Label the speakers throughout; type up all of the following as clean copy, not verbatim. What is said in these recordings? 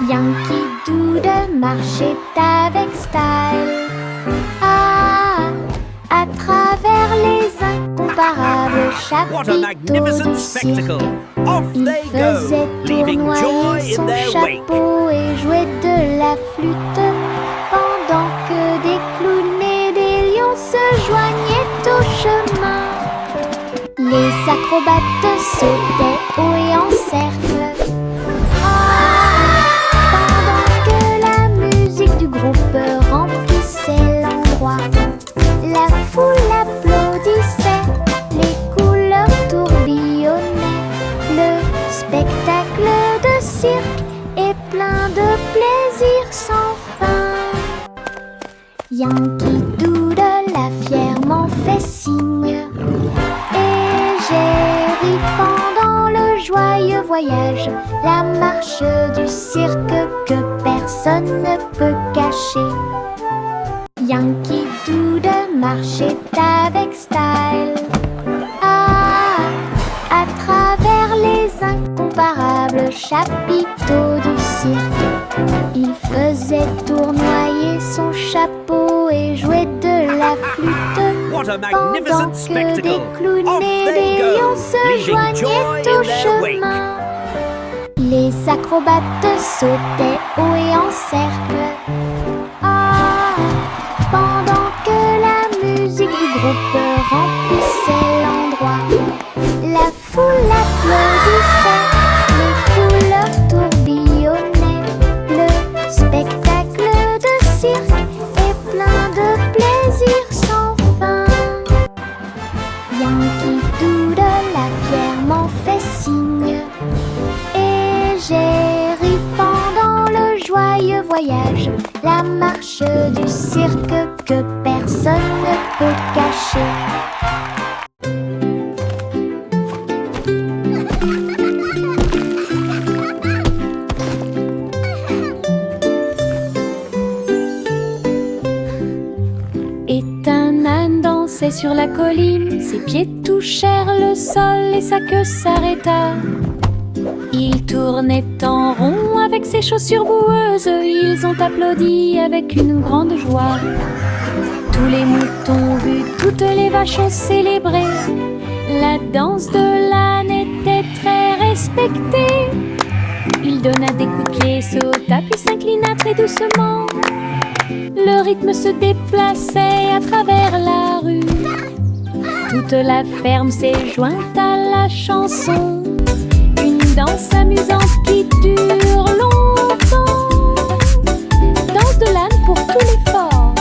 Speaker 1: Yankee Doodle marchait avec style. Ah, à travers les incomparables
Speaker 2: What a
Speaker 1: chapiteaux
Speaker 2: magnificent
Speaker 1: du cirque.
Speaker 2: spectacle! Off
Speaker 1: Il
Speaker 2: they
Speaker 1: faisait
Speaker 2: go, leaving joy
Speaker 1: tournoyer
Speaker 2: in
Speaker 1: son
Speaker 2: their wake.
Speaker 1: chapeau et jouait de la flûte, pendant que des clowns et des lions se joignaient au chemin. Les acrobates sautaient haut et en cercle. Pendant que la musique du groupe remplissait l'endroit, la foule applaudissait, les couleurs tourbillonnaient. Le spectacle de cirque est plein de plaisir sans fin. Yankee Doodle a fièrement fait signe, et j'ai ri pendant le joyeux voyage, la marche du cirque que personne ne peut cacher. Yankee Doodle marchait avec style. Ah, à travers les incomparables chapiteaux du cirque, il faisait tournoyer son chapeau et jouait de la flûte,
Speaker 2: What a
Speaker 1: pendant
Speaker 2: magnificent
Speaker 1: que
Speaker 2: spectacle!
Speaker 1: des clowns
Speaker 2: Off
Speaker 1: et
Speaker 2: they
Speaker 1: des
Speaker 2: go,
Speaker 1: lions se
Speaker 2: leaving
Speaker 1: joignaient
Speaker 2: joy
Speaker 1: au
Speaker 2: in their wake.
Speaker 1: chemin. Les acrobates sautaient haut et en cercle. Ah, pendant que la musique du groupe remplissait l'endroit, la foule applaudissait, les couleurs tourbillonnaient. Le spectacle de cirque est plein de plaisir sans fin. Yankee Doodle a fièrement fait signe, et j'ai ri pendant le joyeux voyage, la marche du cirque que personne ne peut cacher. Et un âne dansait sur la colline, ses pieds touchèrent le sol et sa queue s'arrêta. Il tournait en rond avec ses chaussures boueuses, ils ont applaudi avec une grande joie. Tous les moutons ont vu, toutes les vaches ont célébré. La danse de l'âne était très respectée. Il donna des coups de pied, sauta puis s'inclina très doucement. Le rythme se déplaçait à travers la rue. Toute la ferme s'est jointe à la chanson, une danse amusante qui dure longtemps. Danse de l'âne pour tous les forts.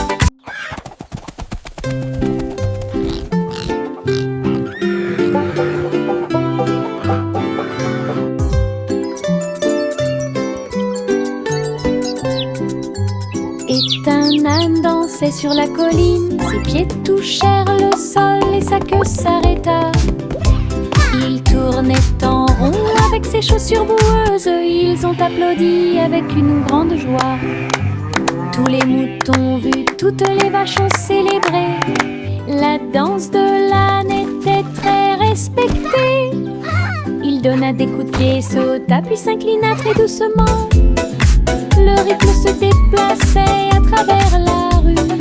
Speaker 1: Et un âne dansait sur la colline, ses pieds touchèrent le sol et sa queue s'arrêta. Il tournait en rond avec ses chaussures boueuses, ils ont applaudi avec une grande joie. Tous les moutons ont vu, toutes les vaches ont célébré. La danse de l'âne était très respectée. Il donna des coups de pied, sauta puis s'inclina très doucement. Le rythme se déplaçait à travers la rue.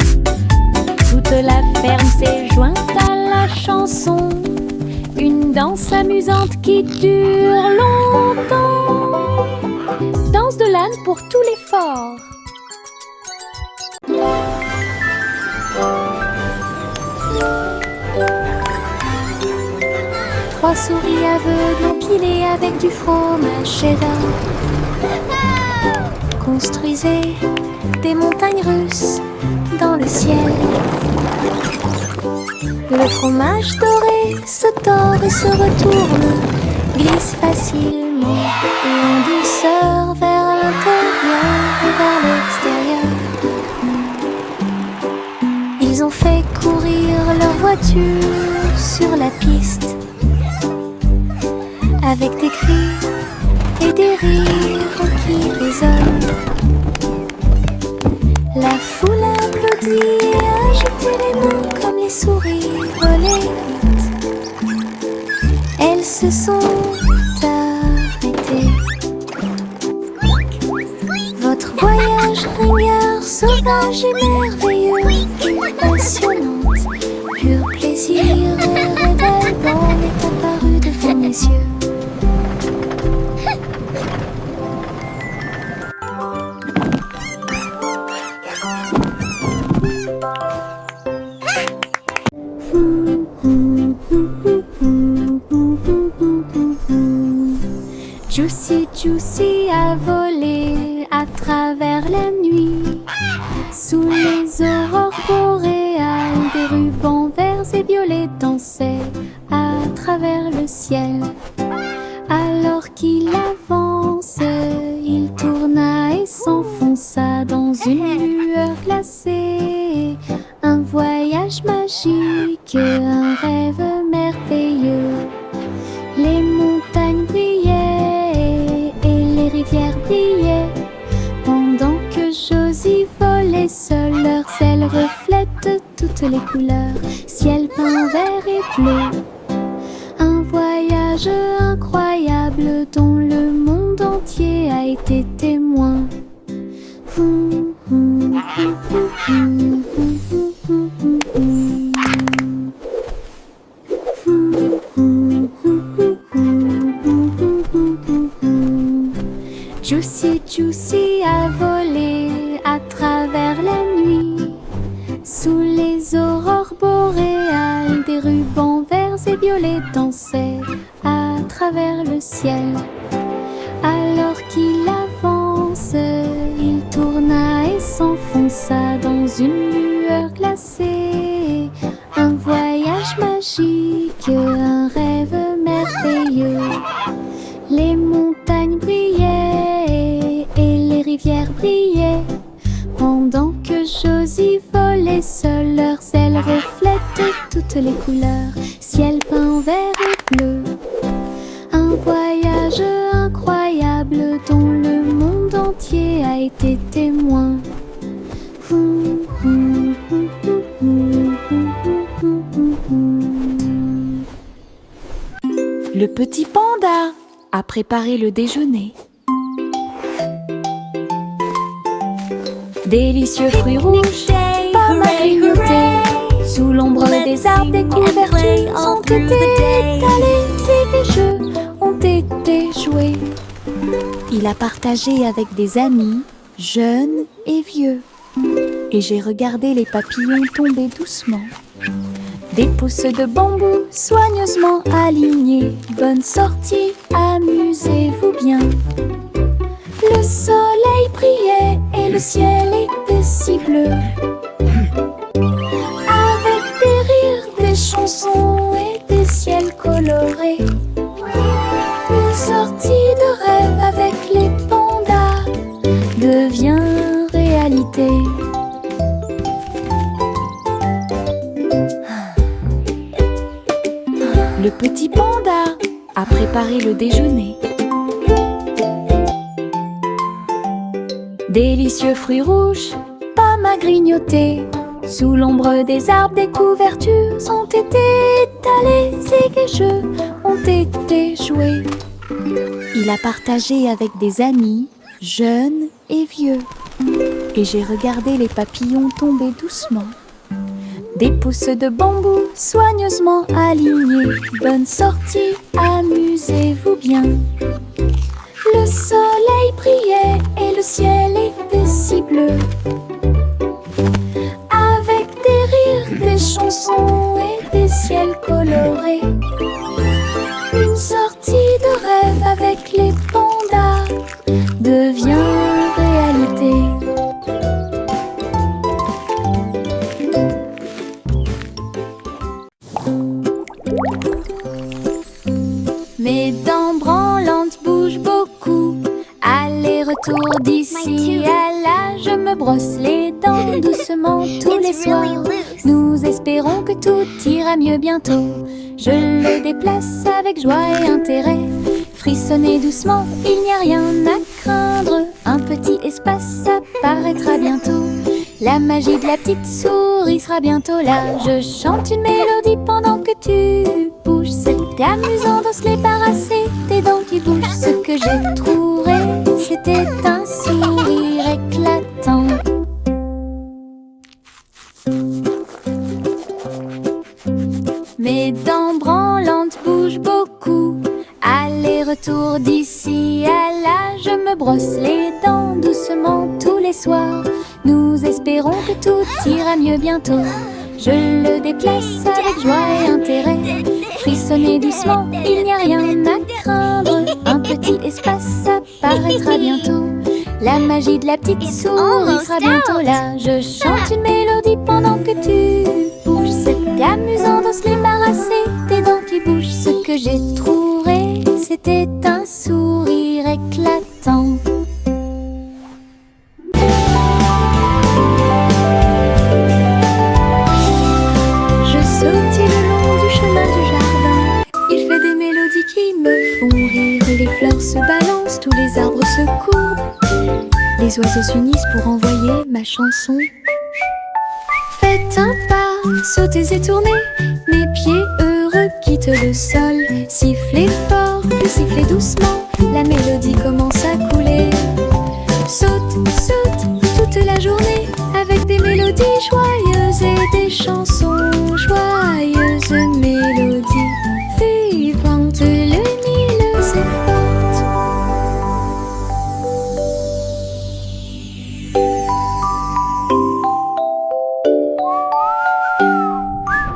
Speaker 1: Toute la ferme s'est jointe à la chanson, une danse amusante qui dure longtemps. Danse de l'âne pour tous les forts. Trois souris aveugles empilées avec du fromage cheddar construisaient des montagnes russes dans le ciel. Le fromage doré se tord et se retourne, glisse facilement et en douceur vers l'intérieur et vers l'extérieur. Ils ont fait courir leur voiture sur la piste, avec des cris et des rires qui résonnent. La foule a applaudi et a agité les mains comme les souris volaient vite. se sont arrêtés. magie merveilleuse et passionnante. Pur plaisir et rêve d'Alban est apparu devant mes yeux. Juicy Juicy a volé à travers la nuit. Sous les aurores boréales, des rubans verts et violets dansaient à travers le ciel. Alors qu'il avance, il tourna et s'enfonça dans une lueur glacée. Un voyage magique, un rêve merveilleux. Les montagnes brillaient et les rivières brillaient, pendant que Josie volait seule. Leurs ailes reflètent toutes les couleurs, ciel peint vert et bleu. Un voyage incroyable dont le monde entier a été témoin. Juicy Juicy a volé à travers la nuit. Sous les aurores boréales, des rubans verts et violets dansaient à travers le ciel. Alors qu'il avance, il tourna et s'enfonça dans une lueur glacée. Un voyage magique, un rêve merveilleux. Les montagnes brillaient et les rivières brillaient, pendant que Josie volait seule. Leurs ailes reflètent toutes les couleurs, ciel peint vert et bleu. Un voyage incroyable dont le monde entier a été témoin. Le petit panda a préparé le déjeuner. Délicieux fruits rouges, pommes à grignoter. Sous l'ombre des arbres, des couvertures ont été étalées et des jeux ont été joués. Il a partagé avec des amis, jeunes et vieux. Et j'ai regardé les papillons tomber doucement. Des pousses de bambou soigneusement alignées. Bonne sortie, amusez-vous bien. Le soleil brillait et le ciel était si bleu. Avec des rires, des chansons et des ciels colorés. Une sortie de rêve avec les pandas devient réalité. Le petit panda a préparé le déjeuner. Délicieux fruits rouges, pommes à grignoter. Sous l'ombre des arbres, des couvertures ont été étalées et des jeux ont été joués. Il a partagé avec des amis, jeunes et vieux. Et j'ai regardé les papillons tomber doucement. Des pousses de bambou soigneusement alignées. Bonne sortie, amusez-vous bien. Le soleil brillait et le ciel était si bleu. Avec des rires, des chansons et des ciels colorés. Une sortie de rêve avec les pandas devient réalité. Mes dents branlantes bougent beaucoup. Aller-retour d'ici à là, je me brosse les dents doucement tous les soirs. Nous espérons que tout ira mieux bientôt. Je le déplace avec joie et intérêt. Frissonnez doucement, il n'y a rien à craindre. Un petit espace apparaîtra bientôt. La magie de la petite souris sera bientôt là. Je chante une mélodie pendant que tu bouges. C'était amusant de se débarrasser des dents qui bougent. Ce que j'ai trouvé, c'était un sourire éclatant. brosse les dents doucement tous les soirs. Nous espérons que tout ira mieux bientôt. Je le déplace avec joie et intérêt. Frissonnez doucement, il n'y a rien à craindre. Un petit espace apparaîtra bientôt. La magie de la petite souris sera bientôt là. Je chante une mélodie pendant que tu bouges. C'est amusant de se débarrasser des dents qui bougent. Ce que j'ai trouvé, c'était un sourire éclatant. Je sautille le long du chemin du jardin. Il fait des mélodies qui me font rire. Les fleurs se balancent, tous les arbres se courbent. Les oiseaux s'unissent pour envoyer ma chanson. Faites un pas, sautez et tournez. Mes pieds heureux quittent le sol. Sifflez fort, puis sifflez doucement. La mélodie commence à couler. Saute, saute toute la journée avec des mélodies joyeuses et des chansons joyeuses. Mélodies vivantes, lumineuses et fortes.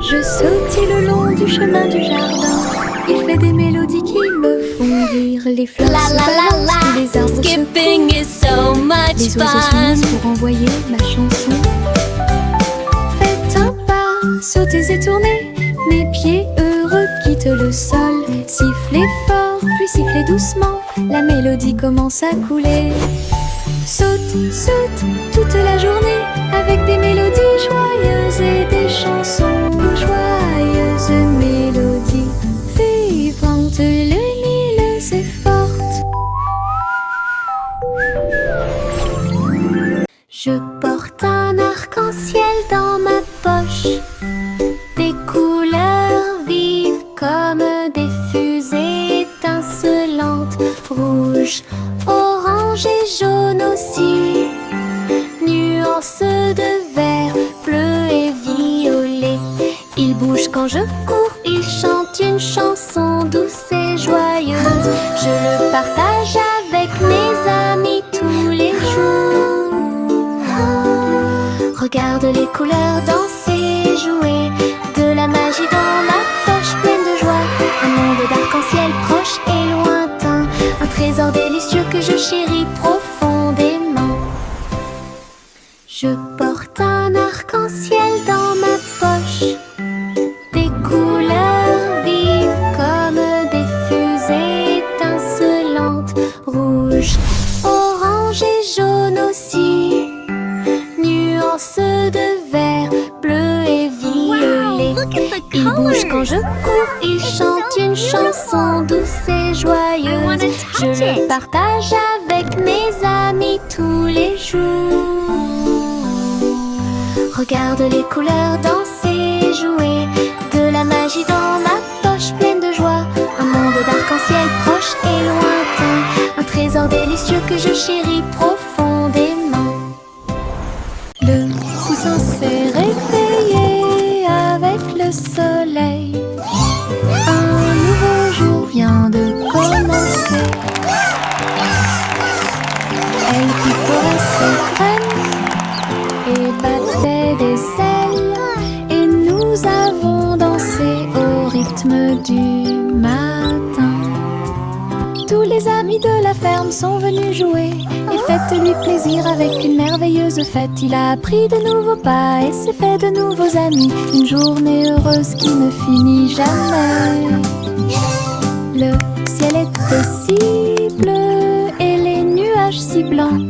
Speaker 1: Je sautille le long du chemin du jardin. Il fait des mélodies qui me font rire. Les fleurs se balancent, tous les arbres
Speaker 2: Skipping
Speaker 1: se
Speaker 2: is so much
Speaker 1: les oiseaux
Speaker 2: fun.
Speaker 1: s'unissent pour envoyer ma chanson. Faites un pas, sautez et tournez. Mes pieds heureux quittent le sol. Sifflez fort, puis sifflez doucement. La mélodie commence à couler. Saute, saute toute la journée avec des mélodies joyeuses et des chansons joyeuses. Mélodies vivantes, lumineuses et fortes. Je porte un arc-en-ciel dans ma poche. Des couleurs vives comme des fusées étincelantes. Rouge, orange et jaune aussi. Nuances de vert, bleu et violet. Il bouge quand je cours, il chante une chanson douce et joyeuse. Je le partage avec mes amis tous les jours. Regarde les couleurs danser, jouer. De la magie dans ma poche pleine de joie. Un monde d'arc-en-ciel proche et lointain. Un trésor délicieux que je chéris profondément. Je porte un arc-en-ciel dans ma poche. Des couleurs vives comme des fusées étincelantes. Rouge, orange et jaune aussi. Nuances de vert, bleu et violet. Il bouge quand je cours, il chante une chanson douce et joyeuse. Je le partage avec mes amis tous les jours. Regarde les couleurs danser, jouer. De la magie dans ma poche pleine de joie. Un monde d'arc-en-ciel proche et lointain. Un trésor délicieux que je chéris profondément. Le poussin s'est réveillé avec le soleil. Un nouveau jour vient de commencer. Elle picorait ses graines et battait des ailes. Et nous avons dansé au rythme du matin. Tous les amis de la ferme sont venus jouer. Et faites-lui plaisir avec une merveilleuse fête. Il a appris de nouveaux pas et s'est fait de nouveaux amis. Une journée heureuse qui ne finit jamais. Le ciel était si bleu et les nuages si blancs.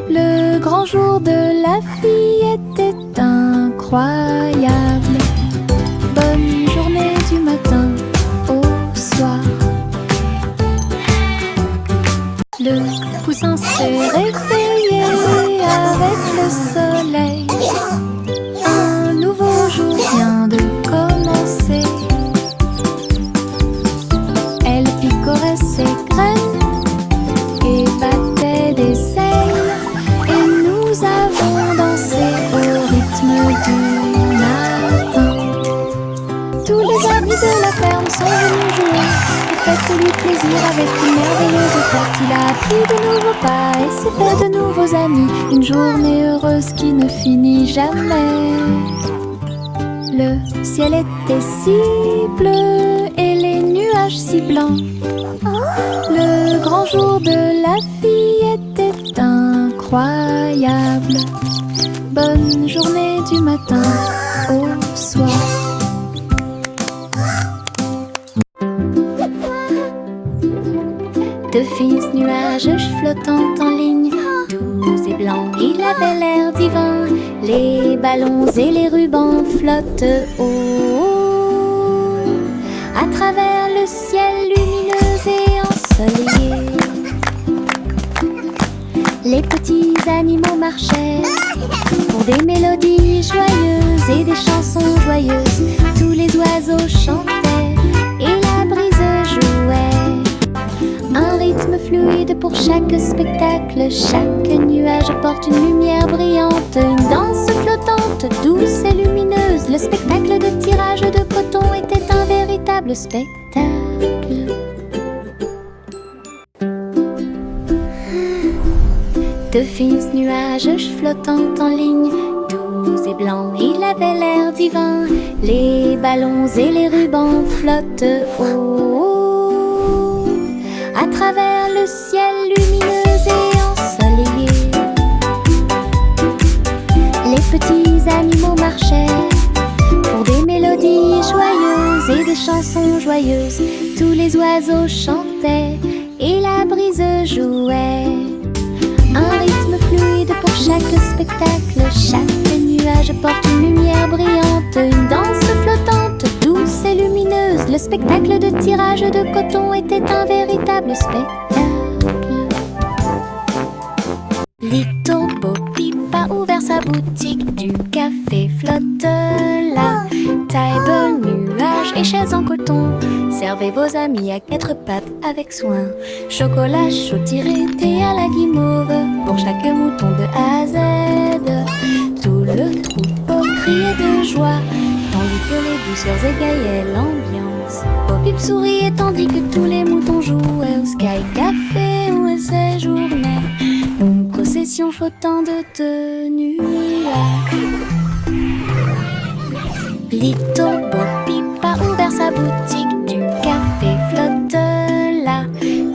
Speaker 1: Le grand jour de la vie était incroyable. Bonne journée du matin au soir. Le poussin s'est réveillé avec le soleil. Un nouveau jour vient de commencer. Elle picorait ses graines et battait des ailes. Et nous avons dansé au rythme du matin. Tous les amis de la ferme sont venus jouer. Et faites-lui plaisir avec une merveilleuse fête. Il a appris de pas et s'est fait de nouveaux amis. Une journée heureuse qui ne finit jamais. Le ciel était si bleu et les nuages si blancs. Le grand jour de la vie était incroyable. Bonne journée du matin au soir. Deux fils nuages flottant en ligne, doux et blancs, il avait l'air divin. Les ballons et les rubans flottent haut à travers le ciel lumineux et ensoleillé. Les petits animaux marchaient pour des mélodies joyeuses et des chansons joyeuses. Tous les oiseaux chantaient et la brise jouait. Un rythme fluide pour chaque spectacle. Chaque nuage apporte une lumière brillante. Une danse flottante, douce et lumineuse. Le spectacle de tirage de coton était un véritable spectacle. Deux fils nuages flottant en ligne, doux et blancs, il avait l'air divin. Les ballons et les rubans flottent haut à travers le ciel lumineux et ensoleillé. Les petits animaux marchaient pour des mélodies joyeuses et des chansons joyeuses. Tous les oiseaux chantaient et la brise jouait. Un rythme fluide pour chaque spectacle. Chaque nuage porte une lumière brillante. Une danse flottante, douce et lumineuse. Le spectacle de tirage de coton était un véritable spectacle. Little Bo Peep a ouvert sa boutique. Du café flotte là. Table, nuages et chaises en coton. Servez vos amis à quatre pattes avec soin. Chocolat chaud tiré, thé à la guimauve. Pour chaque mouton de A à Z. Tout le troupeau criait de joie, tandis que les douceurs égayaient l'ambiance. Bo Peep souriait tandis que tous les moutons jouaient au Sky Café où elle séjournait. Une procession flottant de nuages. Little Bo Peep a ouvert sa boutique. Du café flotte là.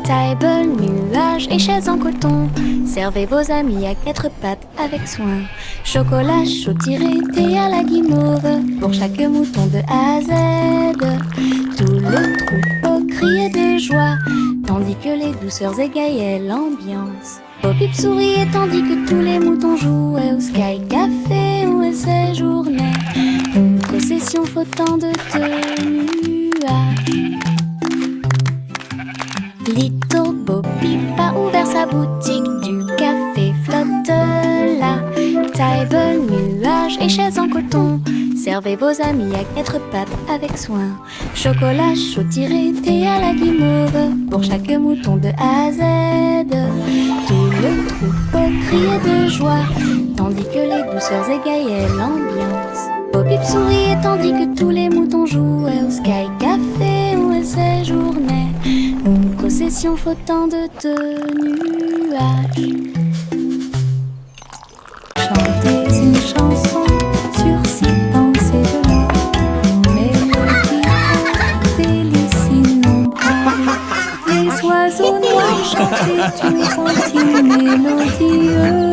Speaker 1: Table, nuages et chaises en coton. Servez vos amis à quatre pattes avec soin. Chocolat chaud tiré, thé à la guimauve. Pour chaque mouton de A à Z. Tout le troupeau criait de joie, tandis que les douceurs égayaient l'ambiance. Bo Peep souriait tandis que tous les moutons jouaient au Sky Café où elle séjournait. Une procession flottant de nuages. Little Bo Peep a ouvert sa boutique. Du café flotte là. Table, nuages et chaises en coton. Servez vos amis à quatre pattes avec soin. Chocolat chaud tiré, thé à la guimauve. Pour chaque mouton de A à Z. Tout le troupeau criait de joie, tandis que les douceurs égayaient l'ambiance. Bo Peep souriait tandis que tous les moutons jouaient au Sky Café où elle séjournait. Une procession flottant de nuages. Chantez une chanson sur six pensées de l'or. Une mélodie délice innombrable. Les oiseaux noirs chantaient une contine mélodieuse.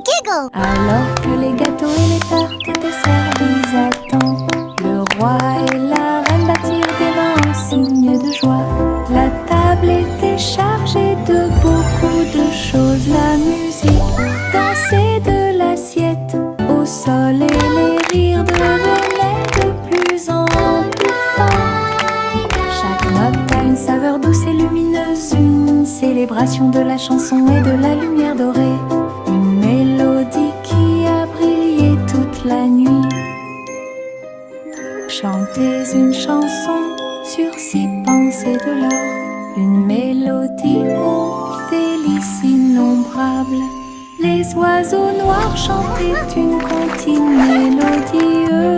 Speaker 2: Giggle.
Speaker 1: Alors que les gâteaux et les tartes étaient servis à temps, le roi et la reine battirent des mains en signe de joie. La table était chargée de beaucoup de choses. La musique dansait de l'assiette au sol et les rires devenaient de plus en plus forts. Chaque note a une saveur douce et lumineuse, une célébration de la chanson et de la lumière dorée. Une mélodie qui a brillé toute la nuit. Chantez une chanson sur six pensées de l'or. Une mélodie aux délices innombrables. Les oiseaux noirs chantaient une comptine mélodieuse.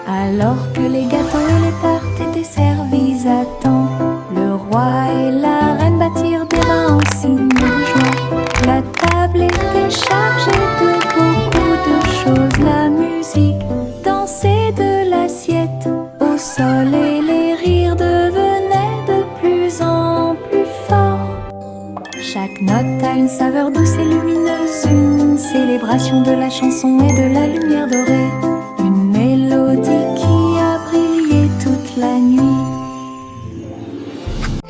Speaker 1: Alors que les gâteaux et les tartes étaient servis à temps, le roi et la reine
Speaker 2: Chaque note a une saveur douce et lumineuse, une célébration de la chanson et de la lumière dorée, une mélodie qui a brillé toute la nuit.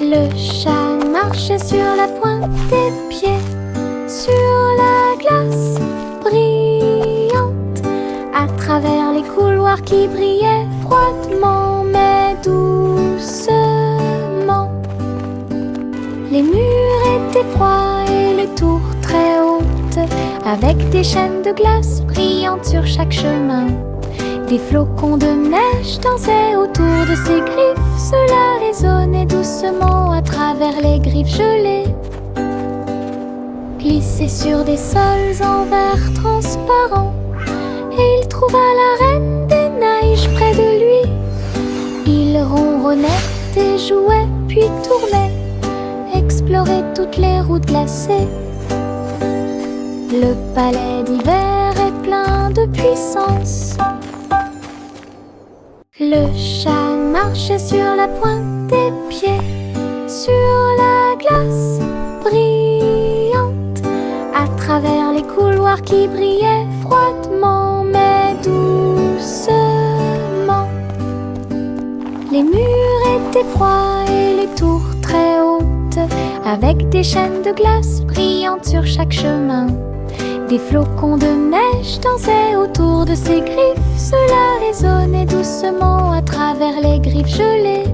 Speaker 1: Le chat marchait sur la pointe des pieds, sur la glace brillante, à travers les couloirs qui brillaient froidement mais doucement. Les murs étaient froids et les tours très hautes, avec des chaînes de glace brillantes sur chaque chemin. Des flocons de neige dansaient autour de ses griffes, cela résonnait doucement à travers les griffes gelées. Glissait sur des sols en verre transparent, et il trouva la reine des neiges près de lui. Il ronronnait et jouait puis tournait, explorait toutes les routes glacées. Le palais d'hiver est plein de puissance. Le chat marchait sur la pointe des pieds, sur la glace brillante, à travers les couloirs qui brillaient froidement mais doucement. Les murs étaient froids et les tours très hautes, avec des chaînes de glace brillantes sur chaque chemin. Des flocons de neige dansaient autour de ses griffes, cela résonnait doucement à travers les griffes gelées.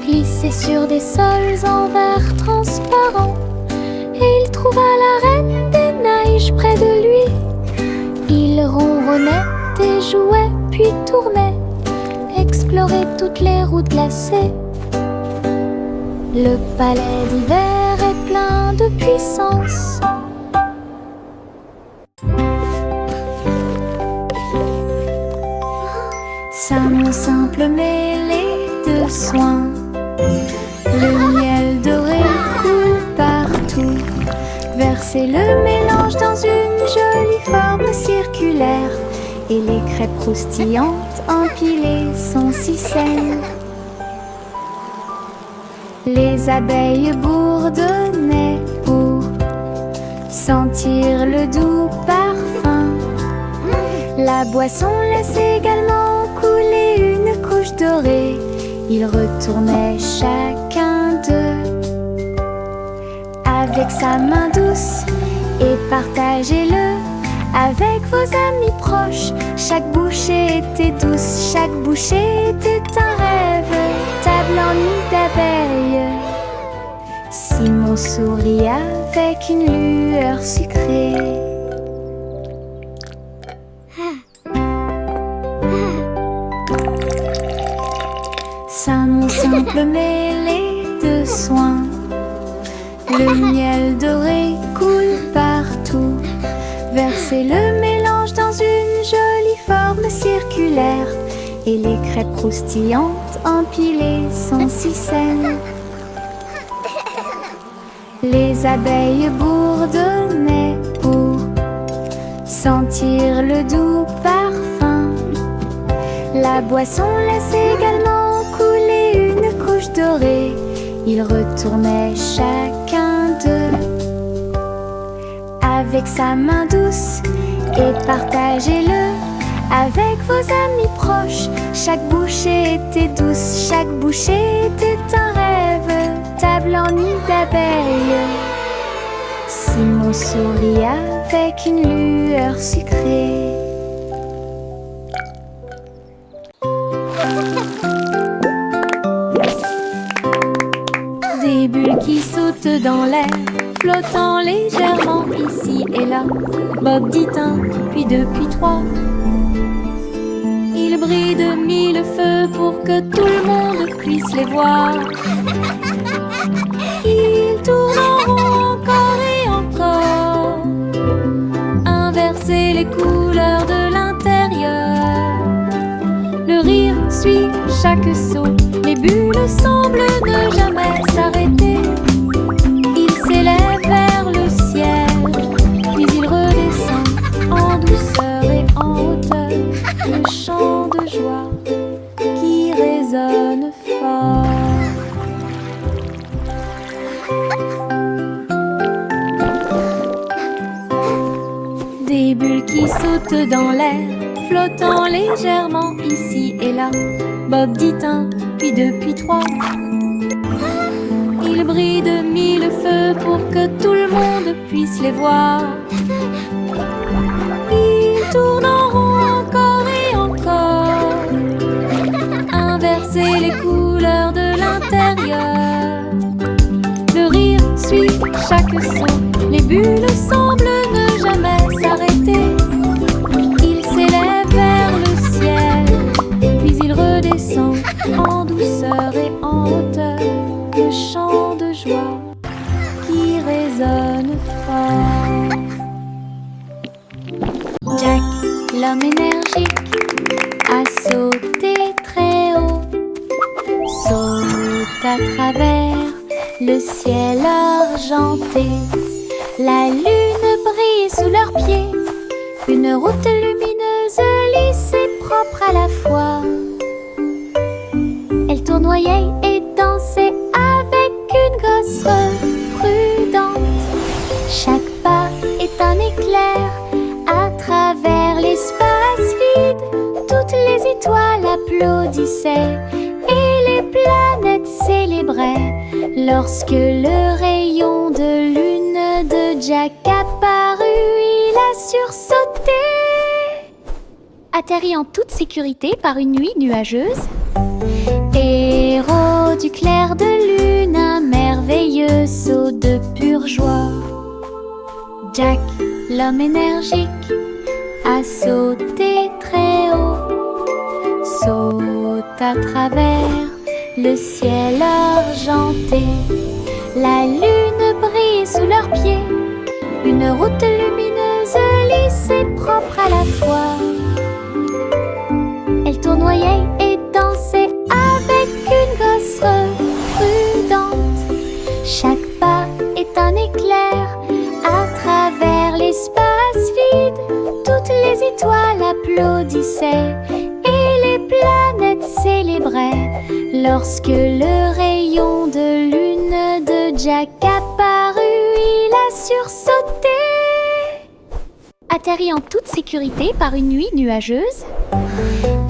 Speaker 1: Glissait sur des sols en verre transparent, et il trouva la reine des neiges près de lui. Il ronronnait et jouait puis tournait, explorait toutes les routes glacées. Le palais d'hiver est plein de puissance.
Speaker 2: Ça mon simple mêlée de soins, le miel doré coule partout. Versez le mélange dans une jolie forme circulaire, et les crêpes croustillantes empilées sont si saines. Les abeilles bourdonnaient pour sentir le doux parfum. La boisson laisse également couler une couche dorée. Ils retournaient chacun d'eux avec sa main douce, et partagez-le avec vos amis proches. Chaque bouchée était douce, chaque bouchée était un rêve. Table en nid d'abeilles. Simon sourit avec une lueur sucrée. Ça mon simple mêlée de soins, le miel doré coule partout. Versez le mélange dans une jolie forme circulaire, et les crêpes croustillantes empilées sont si saines. Les abeilles bourdonnaient pour sentir le doux parfum. La boisson laisse également couler une couche dorée. Ils retournaient chacun d'eux avec sa main douce, et partagez-le avec vos amis proches. Chaque bouchée était douce, chaque bouchée était un rêve. Table en nid d'abeilles. Simon sourit avec une lueur sucrée. Des bulles qui sautent dans l'air, flottant légèrement ici et là. Bob dit un, puis deux, puis trois. Ils brillent de mille feux pour que tout le monde puisse les voir. Ils tournent en rond encore et encore, inverser les couleurs de l'intérieur. Le rire suit chaque saut, les bulles semblent ne jamais s'arrêter. Ils s'élèvent vers le ciel, puis ils redescendent en douceur et en hauteur. Le chant de joie qui résonne fort. Des bulles qui sautent dans l'air, flottant légèrement ici et là. Bob dit un, puis deux, puis trois. Ils brillent de mille feux pour que tout le monde puisse les voir. Ils tournent en rond encore et encore, inverser les couleurs de l'intérieur. Le rire suit chaque son, les bulles semblent ne jamais s'arrêter. Il s'élève vers le ciel, puis il redescend en douceur et en hauteur. Le chant de joie qui résonne fort. Jack, l'homme énergique, a sauté très haut, saute à travers le ciel argenté. La lune brille sous leurs pieds, une route lumineuse, lisse et propre à la fois. Elle tournoyait et dansait avec une gosse prudente. Chaque pas est un éclair à travers l'espace vide. Toutes les étoiles applaudissaient et les planètes célébraient lorsque le rayon de lune de Jack apparut. Il a sursauté, atterri en toute sécurité par une nuit nuageuse. Héros du clair de lune, un merveilleux saut de pure joie. Jack, l'homme énergique, a sauté très haut, saute à travers le ciel argenté. La lune brille sous leurs pieds, une route lumineuse, lisse et propre à la fois. Elle tournoyait et dansait avec une gosse prudente. Chaque pas est un éclair à travers l'espace vide. Toutes les étoiles applaudissaient et les planètes célébraient lorsque le rayon de lune de Jack apparut. Il a sursauté, atterri en toute sécurité par une nuit nuageuse.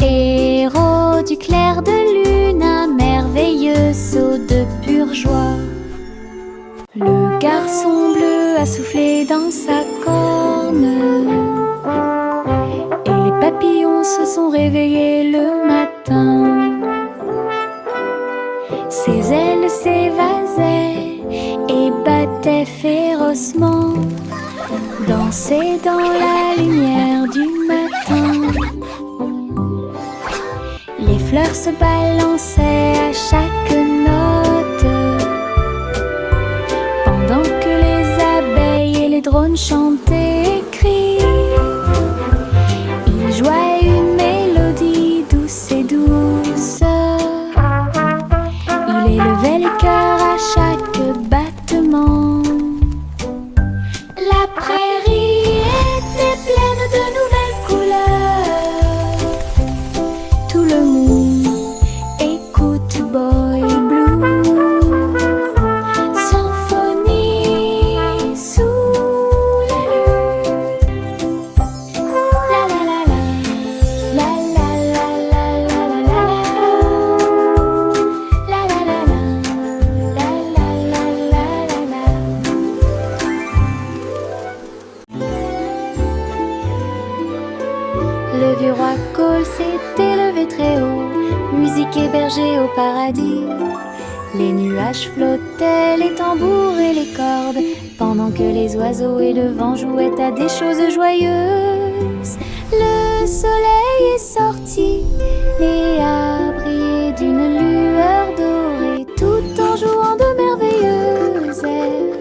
Speaker 2: Héros du clair de lune, un merveilleux saut de pure joie. Le garçon bleu a soufflé dans sa corne et les papillons se sont réveillés le matin. Ses ailes s'évasaient et battaient férocement, dansaient dans la lumière du matin. Les fleurs se balançaient à chaque note, pendant que les abeilles et les drones chantaient et crient. Ils jouaient une mélodie douce et douce. Il élevait les cœurs à chaque battement. La prairie était pleine de nouvelles couleurs. Tout le monde écoute Boy Blue, symphonie sous la lune. La la la la, la la la la la la la, la la la la, la la la la la. Le vieux roi Cole s'était levé très haut, musique hébergée au paradis. Les nuages flottaient, les tambours et les cordes, pendant que les oiseaux et le vent jouaient à des choses joyeuses. Le soleil est sorti et a brillé d'une lueur dorée, tout en jouant de merveilleuses airs.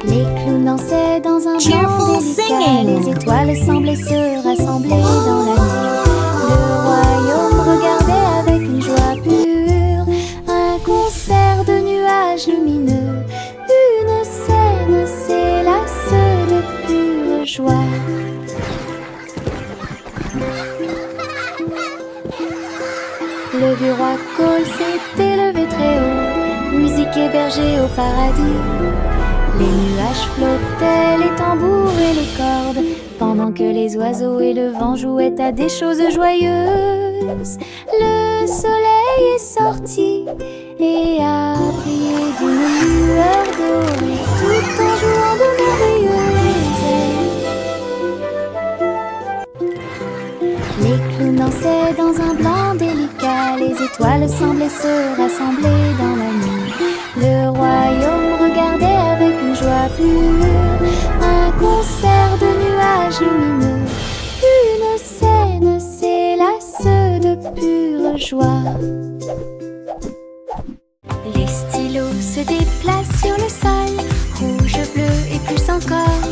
Speaker 2: Les clowns dansaient dans un vent délicat, les étoiles semblaient se rassembler dans la nuit. Le royaume regardait avec une joie pure un concert de nuages lumineux. Une scène s'élasse de pure joie. Le vieux roi Cole s'était levé très bergers au paradis. Les nuages flottaient, les tambours et les cordes, pendant que les oiseaux et le vent jouaient à des choses joyeuses. Le soleil est sorti et a brillé d'une lueur dorée, tout en jouant de merveilleuses airs. Les clowns dansaient dans un blanc délicat, les étoiles semblaient se rassembler dans la nuit. Le royaume regardait avec une joie pure un concert de nuages lumineux. Une scène s'élasse de pure joie. Les stylos se déplacent sur le sol, rouge, bleu et plus encore.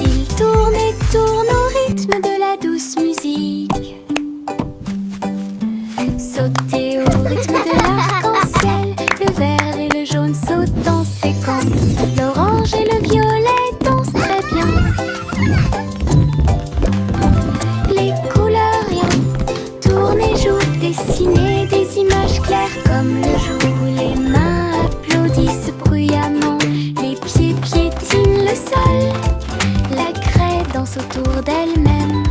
Speaker 2: Ils tournent et tournent au rythme de la douce musique. Sauter au rythme de l'arc-en-ciel, le vert et le jaune sautent en séquence. L'orange et le violet dansent très bien. Les couleurs rien tournent et jouent, dessiner des images claires comme le jour. Les mains applaudissent bruyamment, les pieds piétinent le sol. La craie danse autour d'elle-même,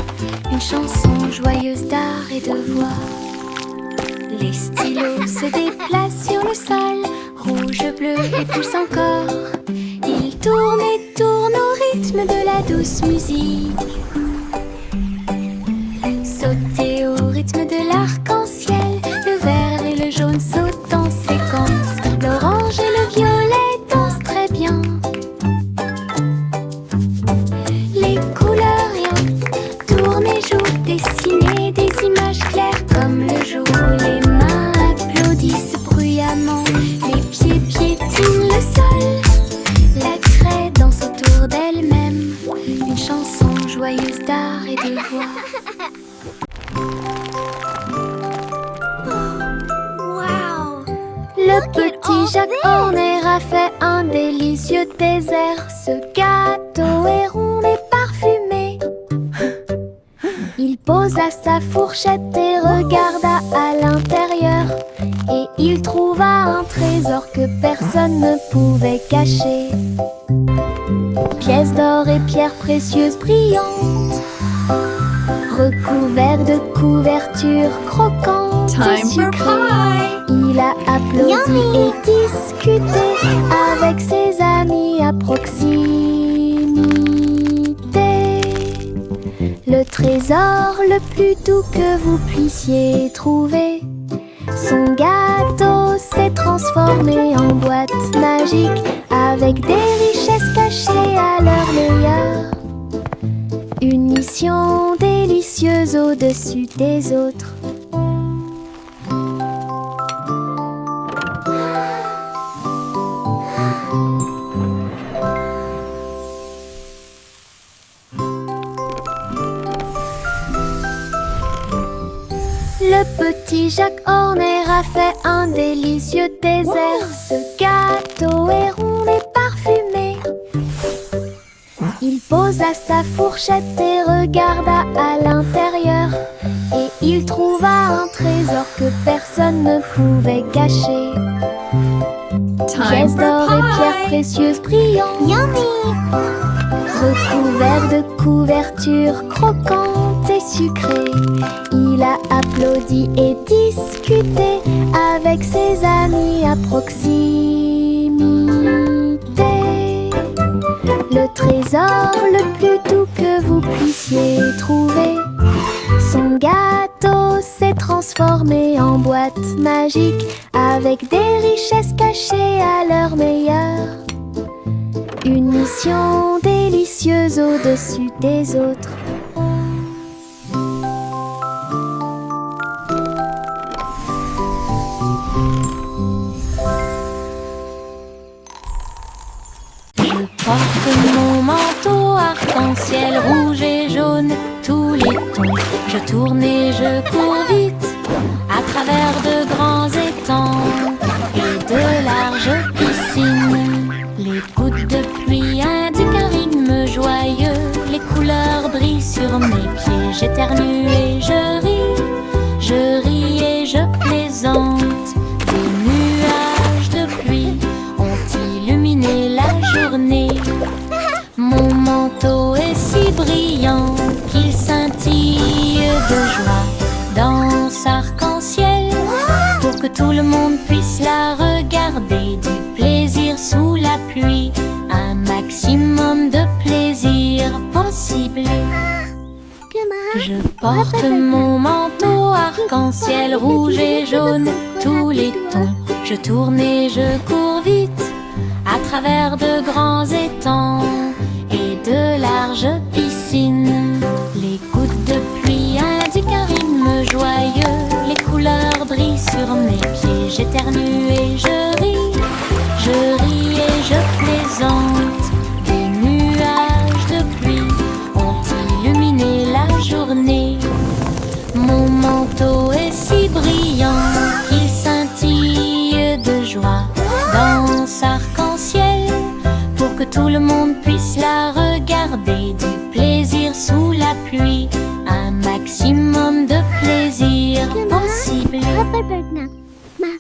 Speaker 2: une chanson joyeuse d'art et de voix. Les stylos se déplacent sur le sol, rouge, bleu et plus encore. Ils tournent et tournent au rythme de la douce musique. Sauter au rythme de l'arc-en-ciel, le vert et le jaune sautent en séquence. L'orange et le violet dansent très bien. Les couleurs rien tournent et jouent, dessiner des images claires comme le jour. Les mains applaudissent bruyamment, les pieds piétinent le sol. La craie danse autour d'elle-même, une chanson joyeuse d'art et de voix. Le petit Jacques Horner a fait un délicieux dessert. Ce gâteau est rond et parfumé. Il posa sa fourchette et regarda à l'intérieur. Et il trouva un trésor que personne ne pouvait cacher. Pièces d'or et pierres précieuses brillantes, recouverts de couvertures croquantes et sucrées. Il a applaudi et discuté avec ses amis à proximité. Le trésor le plus doux que vous puissiez trouver. Son gâteau s'est transformé en boîte magique avec des richesses cachées à leur meilleur. Une mission délicieuse au-dessus des autres. Le petit Jacques Horner a fait un délicieux dessert. Ce gâteau est rond et parfumé. Il posa sa fourchette et regarda à l'intérieur. Et il trouva un trésor que personne ne pouvait cacher. Pièces d'or et pierres précieuses brillantes, recouverts de couvertures croquantes et sucrées. Il a applaudi et discuté avec ses amis à proximité. Le trésor le plus doux que vous puissiez trouver. Son gâteau s'est transformé en boîte magique avec des richesses cachées à leur meilleur. Une mission délicieuse au-dessus des autres. Je porte mon manteau arc-en-ciel rouge et jaune, tous les tons. Je tourne et je cours vite à travers de grands étangs et de larges piscines. Les gouttes de pluie indiquent un rythme joyeux. Les couleurs brillent sur mes pieds. J'éternue et je ris et je plaisante. Des nuages de pluie
Speaker 1: regarder du plaisir sous la pluie, un maximum de plaisir possible. Je porte mon manteau arc-en-ciel rouge et jaune, tous les tons. Je tourne et je cours vite à travers de grands étangs et de larges piscines. Les gouttes de pluie indiquent un rythme joyeux, les couleurs brillent sur mes pieds. J'éternue et je ris et je plaisante. Des nuages de pluie ont illuminé la journée. Mon manteau est si brillant qu'il scintille de joie. Danse arc-en-ciel pour que tout le monde puisse la regarder. Du plaisir sous la pluie, un maximum de plaisir possible.